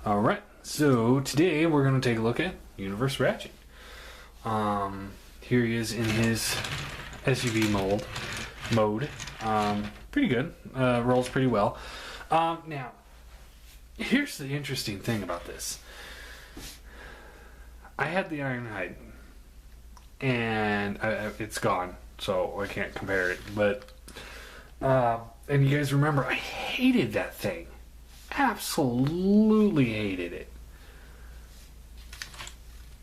Alright, so today we're going to take a look at Universe Ratchet. Here he is in his SUV mode. Pretty good. Rolls pretty well. Now, here's the interesting thing about this. I had the Ironhide, and it's gone, so I can't compare it. But, and you guys remember, I hated that thing. Absolutely hated it.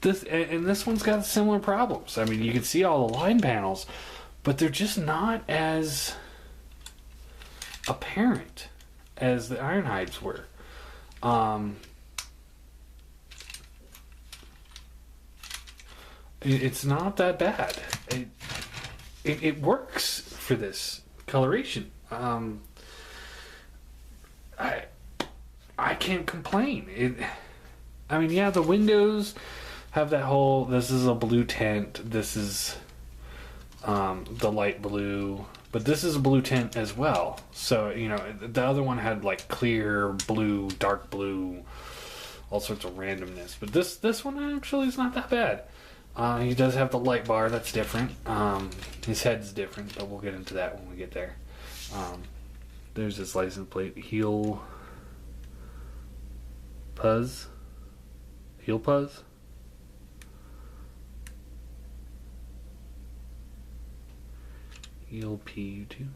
This one's got similar problems. I mean, you can see all the line panels, but they're just not as apparent as the Ironhides were. It's not that bad. It works for this coloration. I can't complain. I mean, yeah, the windows have that whole, this is a blue tint, this is the light blue, but this is a blue tint as well. So, you know, the other one had like clear blue, dark blue, all sorts of randomness. But this one actually is not that bad. He does have the light bar, that's different. His head's different, but we'll get into that when we get there. There's his license plate, Heel Puzz. Heel PU2.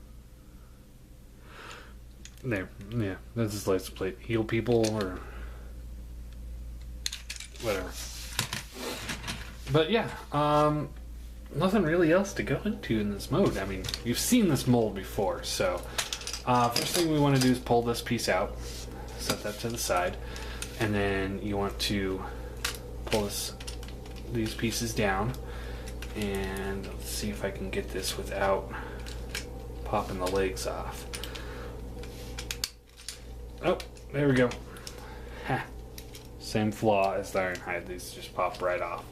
There, yeah, that's his license plate. Heel people or whatever. But yeah, nothing really else to go into in this mode. I mean, you've seen this mold before, so first thing we want to do is pull this piece out, set that to the side, and then you want to pull these pieces down, and let's see if I can get this without popping the legs off. Oh, there we go. Ha. Same flaw as the Ironhide, these just pop right off.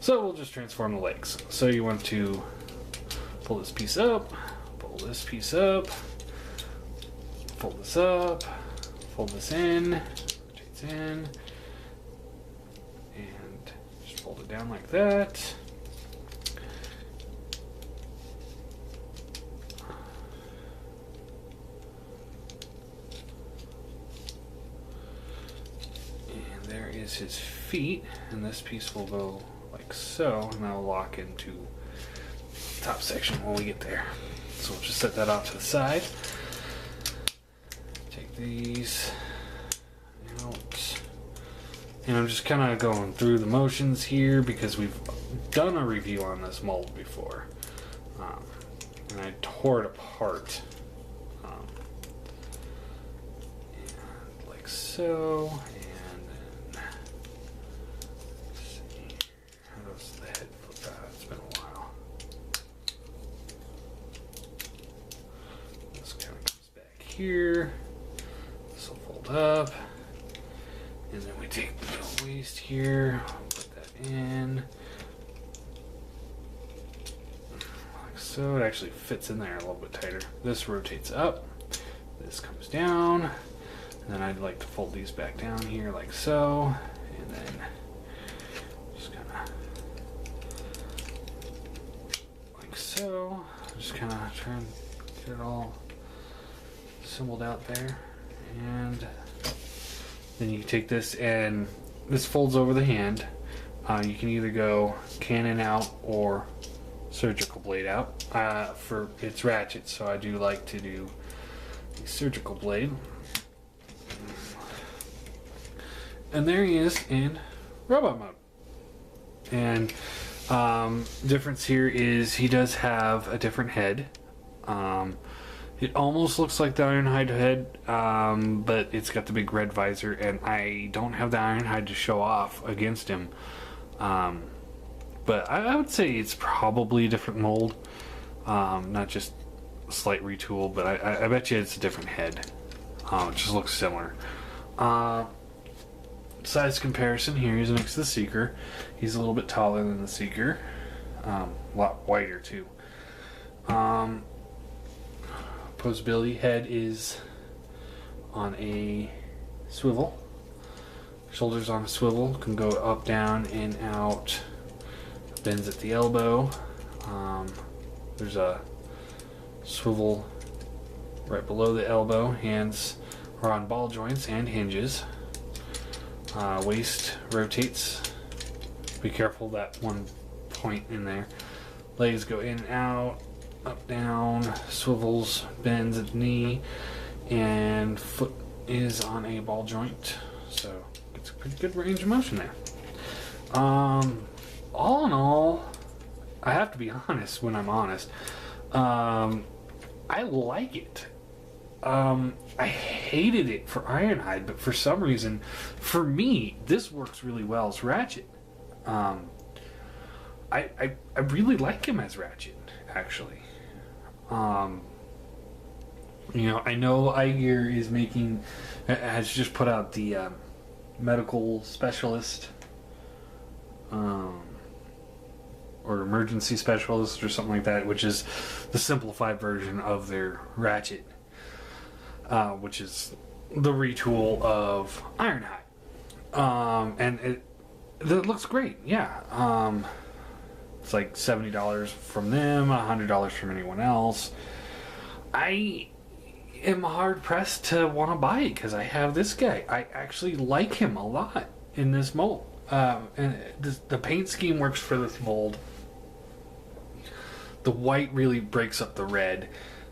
So we'll just transform the legs. So you want to pull this piece up, pull this piece up, fold this up, fold this in, rotates in, and just fold it down like that. And there is his feet, and this piece will go like so, and that'll lock into the top section when we get there. So we'll just set that off to the side. Take these out. And I'm just kind of going through the motions here because we've done a review on this mold before. And I tore it apart. And like so. It's been a while. This kind of comes back here. This will fold up. And then we take the middle waist here, put that in. Like so. It actually fits in there a little bit tighter. This rotates up. This comes down. And then I'd like to fold these back down here like so. And then so, just kind of try and get it all assembled out there. And then you can take this, and this folds over the hand. You can either go cannon out or surgical blade out. For it's Ratchet, so I do like to do the surgical blade. And there he is in robot mode. And difference here is he does have a different head. It almost looks like the Ironhide head, but it's got the big red visor, and I don't have the Ironhide to show off against him. But I would say it's probably a different mold, not just a slight retool, but I bet you it's a different head. It just looks similar. Size comparison, here he's next to the Seeker. He's a little bit taller than the Seeker. A lot wider too. Posability, head is on a swivel. Shoulders on a swivel, can go up, down, in, out. Bends at the elbow. There's a swivel right below the elbow. Hands are on ball joints and hinges. Waist rotates. Be careful that one point in there. Legs go in and out, up, down, swivels, bends at the knee, and foot is on a ball joint. So it's a pretty good range of motion there. All in all, I have to be honest when I'm honest. I like it. I hated it for Ironhide, but for some reason, for me, this works really well as Ratchet. I really like him as Ratchet, actually. You know, I know iGear has just put out the medical specialist, or emergency specialist or something like that, which is the simplified version of their Ratchet, which is the retool of Ironhide. And it looks great, yeah. It's like $70 from them, $100 from anyone else. I am hard pressed to want to buy it because I have this guy. I actually like him a lot in this mold. And the paint scheme works for this mold. The white really breaks up the red.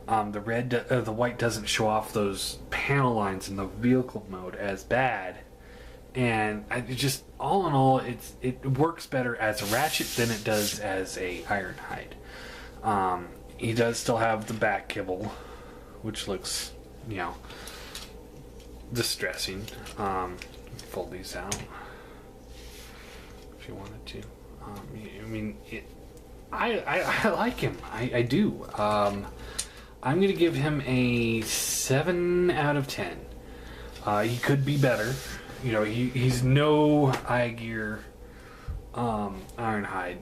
The white doesn't show off those panel lines in the vehicle mode as bad. And all in all, it works better as a Ratchet than it does as a Ironhide. He does still have the back kibble, which looks, you know, distressing. Fold these out if you wanted to. I mean, I like him. I do. I'm going to give him a 7 out of 10. He could be better. You know, he's no iGear Ironhide.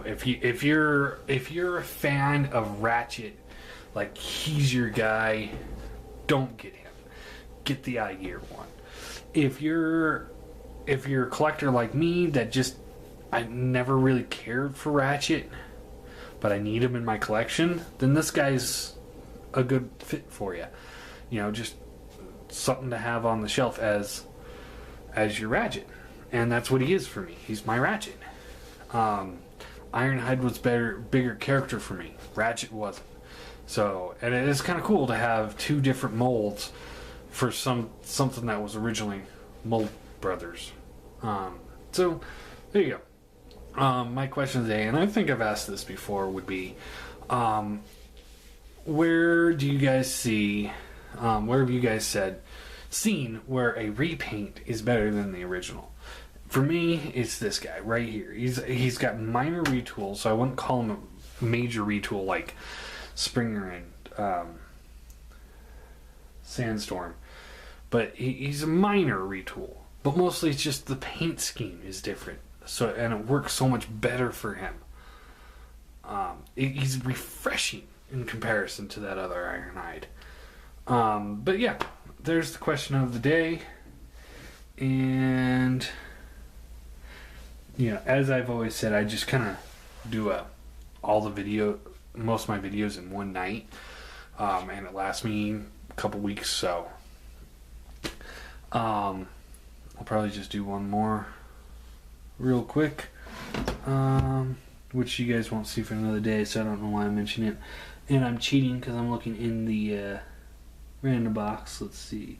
If you're a fan of Ratchet, like he's your guy, don't get him. Get the iGear one. If you're a collector like me I never really cared for Ratchet, but I need him in my collection, then this guy's a good fit for you. You know, just something to have on the shelf as your Ratchet. And that's what he is for me. He's my Ratchet. Ironhide was bigger character for me. Ratchet wasn't. So, and it is kind of cool to have two different molds for something that was originally Mold Brothers. So, there you go. My question today, and I think I've asked this before, would be, where do you guys see, where have you guys seen where a repaint is better than the original? For me, it's this guy right here. He's got minor retools, so I wouldn't call him a major retool like Springer and Sandstorm. But he's a minor retool. But mostly it's just the paint scheme is different. And it works so much better for him. He's refreshing in comparison to that other Ironhide. But yeah, there's the question of the day. And you know, as I've always said, I just kind of do most of my videos in one night, and it lasts me a couple weeks. So I'll probably just do one more real quick, which you guys won't see for another day. So I don't know why I mention it, and I'm cheating because I'm looking in the random box. Let's see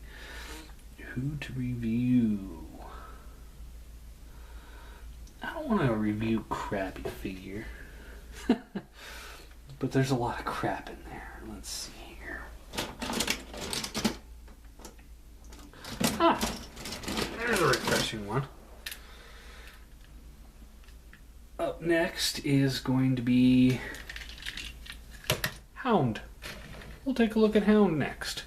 who to review. I don't want to review crappy figure. But there's a lot of crap in there. Let's see here. There's a refreshing one. Up next is going to be Hound. We'll take a look at Hound next.